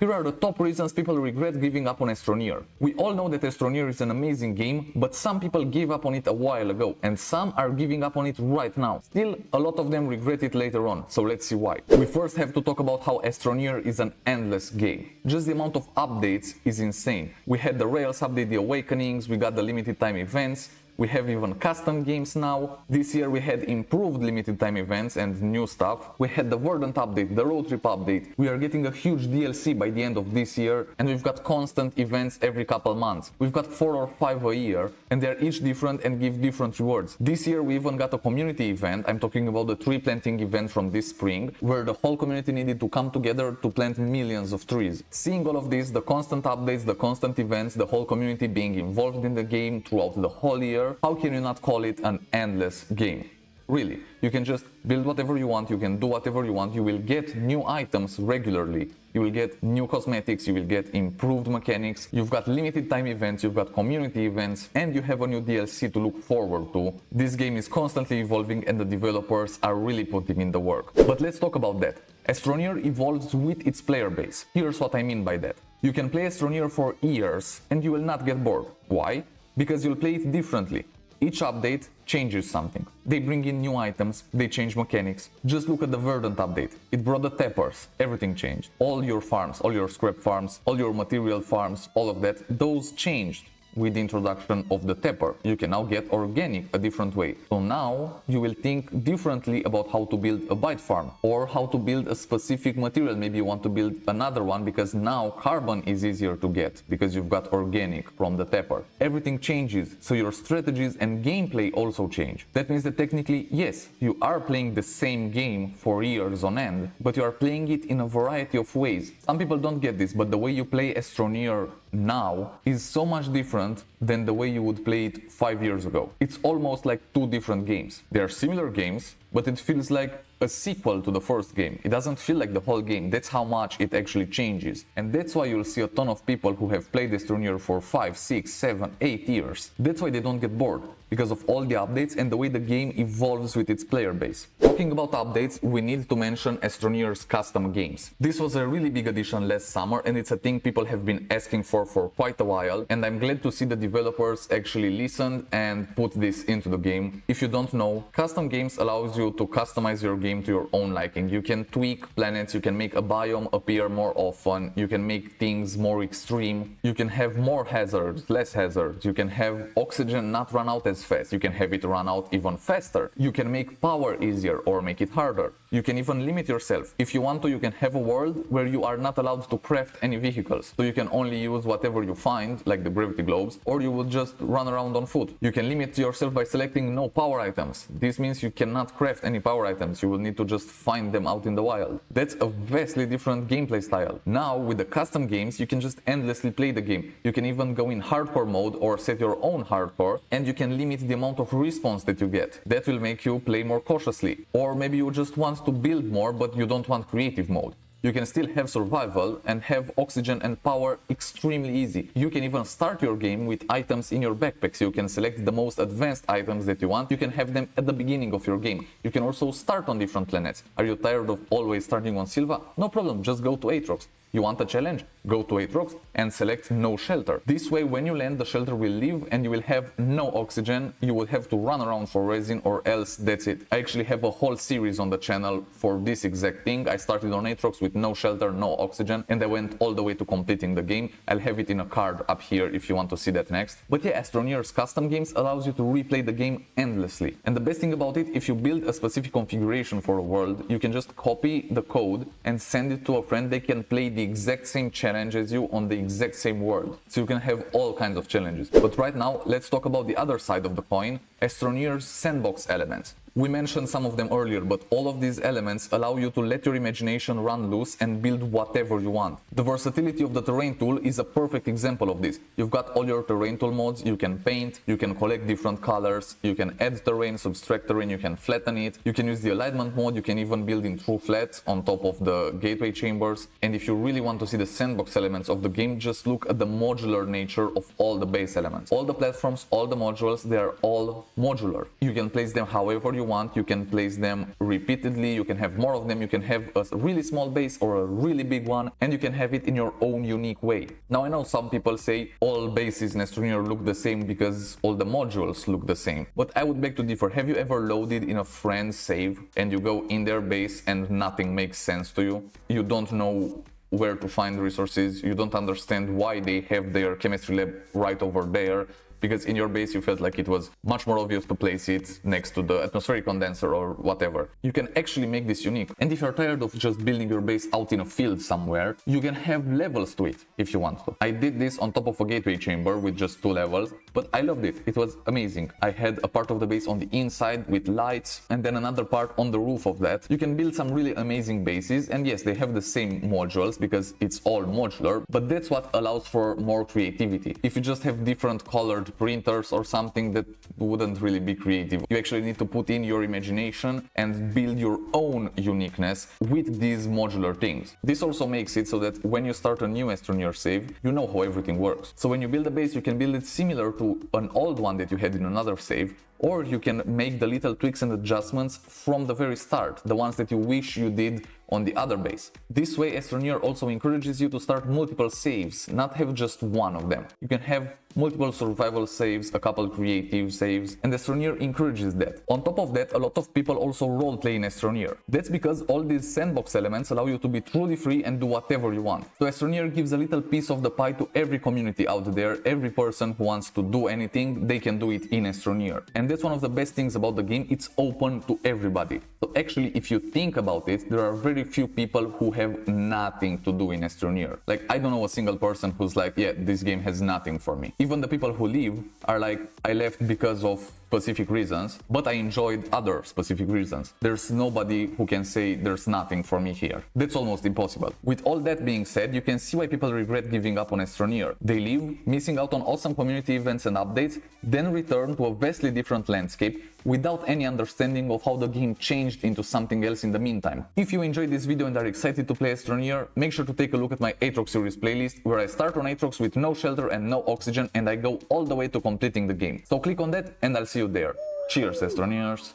Here are the top reasons people regret giving up on Astroneer. We all know that Astroneer is an amazing game, but some people gave up on it a while ago, and some are giving up on it right now. Still, a lot of them regret it later on, so let's see why. We first have to talk about how Astroneer is an endless game. Just the amount of updates is insane. We had the Rails update, the Awakenings, we got the limited time events, we have even custom games now. This year we had improved limited time events and new stuff. We had the Verdant update, the Road Trip update. We are getting a huge DLC by the end of this year, and we've got constant events every couple months. We've got 4 or 5 a year, and they're each different and give different rewards. This year we even got a community event. I'm talking about the tree planting event from this spring, where the whole community needed to come together to plant millions of trees. Seeing all of this, the constant updates, the constant events, the whole community being involved in the game throughout the whole year, how can you not call it an endless game? Really, you can just build whatever you want, you can do whatever you want, you will get new items regularly, you will get new cosmetics, you will get improved mechanics, you've got limited time events, you've got community events, and you have a new DLC to look forward to. This game is constantly evolving and the developers are really putting in the work. But let's talk about that. Astroneer evolves with its player base. Here's what I mean by that. You can play Astroneer for years and you will not get bored. Why? Because you'll play it differently. Each update changes something. They bring in new items, they change mechanics. Just look at the Verdant update. It brought the tappers, everything changed. All your farms, all your scrap farms, all your material farms, all of that, those changed with the introduction of the tapper. You can now get organic a different way. So now you will think differently about how to build a bite farm or how to build a specific material. Maybe you want to build another one because now carbon is easier to get because you've got organic from the tapper. Everything changes, so your strategies and gameplay also change. That means that technically, yes, you are playing the same game for years on end, but you are playing it in a variety of ways. Some people don't get this, but the way you play Astroneer now is so much different than the way you would play it 5 years ago. It's almost like 2 different games. They are similar games, but it feels like a sequel to the first game. It doesn't feel like the whole game. That's how much it actually changes. And that's why you'll see a ton of people who have played Astroneer for 5, 6, 7, 8 years. That's why they don't get bored, because of all the updates and the way the game evolves with its player base. Talking about updates, we need to mention Astroneer's custom games. This was a really big addition last summer, and it's a thing people have been asking for quite a while, and I'm glad to see the developers actually listened and put this into the game. If you don't know, custom games allows you to customize your game to your own liking. You can tweak planets, you can make a biome appear more often, you can make things more extreme, you can have more hazards, less hazards, you can have oxygen not run out as fast, you can have it run out even faster, you can make power easier or make it harder. You can even limit yourself. If you want to, you can have a world where you are not allowed to craft any vehicles, so you can only use whatever you find, like the gravity globes, or you will just run around on foot. You can limit yourself by selecting no power items. This means you cannot craft any power items, you will need to just find them out in the wild. That's a vastly different gameplay style. Now, with the custom games, you can just endlessly play the game. You can even go in hardcore mode or set your own hardcore, and you can limit the amount of response that you get. That will make you play more cautiously. Or maybe you just want to build more, but you don't want creative mode. You can still have survival and have oxygen and power extremely easy. You can even start your game with items in your backpack, so you can select the most advanced items that you want. You can have them at the beginning of your game. You can also start on different planets. Are you tired of always starting on Silva? No problem, just go to Atrox. You want a challenge? Go to Atrox and select no shelter. This way, when you land, the shelter will leave and you will have no oxygen. You will have to run around for resin, or else that's it. I actually have a whole series on the channel for this exact thing. I started on Atrox with no shelter, no oxygen, and I went all the way to completing the game. I'll have it in a card up here if you want to see that next. But yeah, Astroneer's custom games allows you to replay the game endlessly. And the best thing about it, if you build a specific configuration for a world, you can just copy the code and send it to a friend. They can play the exact same challenge as you on the exact same world. So you can have all kinds of challenges. But right now, let's talk about the other side of the coin, Astroneer's sandbox elements. We mentioned some of them earlier, but all of these elements allow you to let your imagination run loose and build whatever you want. The versatility of the terrain tool is a perfect example of this. You've got all your terrain tool modes, you can paint, you can collect different colors, you can add terrain, subtract terrain, you can flatten it, you can use the alignment mode, you can even build in true flat on top of the gateway chambers. And if you really want to see the sandbox elements of the game, just look at the modular nature of all the base elements. All the platforms, all the modules, they are all modular. You can place them however you want, you can place them repeatedly, you can have more of them, you can have a really small base or a really big one, and you can have it in your own unique way. Now I know some people say all bases in Astroneer look the same because all the modules look the same, but I would beg to differ. Have you ever loaded in a friend's save and you go in their base and nothing makes sense to you? You don't know where to find resources, you don't understand why they have their chemistry lab right over there, because in your base you felt like it was much more obvious to place it next to the atmospheric condenser or whatever. You can actually make this unique. And if you're tired of just building your base out in a field somewhere, you can have levels to it if you want to. I did this on top of a gateway chamber with just 2 levels, but I loved it. It was amazing. I had a part of the base on the inside with lights and then another part on the roof of that. You can build some really amazing bases, and yes, they have the same modules because it's all modular, but that's what allows for more creativity. If you just have different colored printers or something, that wouldn't really be creative. You actually need to put in your imagination and build your own uniqueness with these modular things. This also makes it so that when you start a new Astroneer save, you know how everything works. So when you build a base, you can build it similar to an old one that you had in another save, or you can make the little tweaks and adjustments from the very start, the ones that you wish you did on the other base. This way, Astroneer also encourages you to start multiple saves, not have just one of them. You can have multiple survival saves, a couple creative saves, and Astroneer encourages that. On top of that, a lot of people also roleplay in Astroneer. That's because all these sandbox elements allow you to be truly free and do whatever you want. So Astroneer gives a little piece of the pie to every community out there. Every person who wants to do anything, they can do it in Astroneer. And that's one of the best things about the game, it's open to everybody. So actually, if you think about it, there are very few people who have nothing to do in Astroneer. Like, I don't know a single person who's like, yeah, this game has nothing for me. Even the people who leave are like, I left because of specific reasons, but I enjoyed other specific reasons. There's nobody who can say there's nothing for me here. That's almost impossible. With all that being said, you can see why people regret giving up on Astroneer. They leave, missing out on awesome community events and updates, then return to a vastly different landscape without any understanding of how the game changed into something else in the meantime. If you enjoyed this video and are excited to play Astroneer, make sure to take a look at my Aatrox series playlist, where I start on Aatrox with no shelter and no oxygen, and I go all the way to completing the game. So click on that and I'll see you there. Cheers, Astroneers!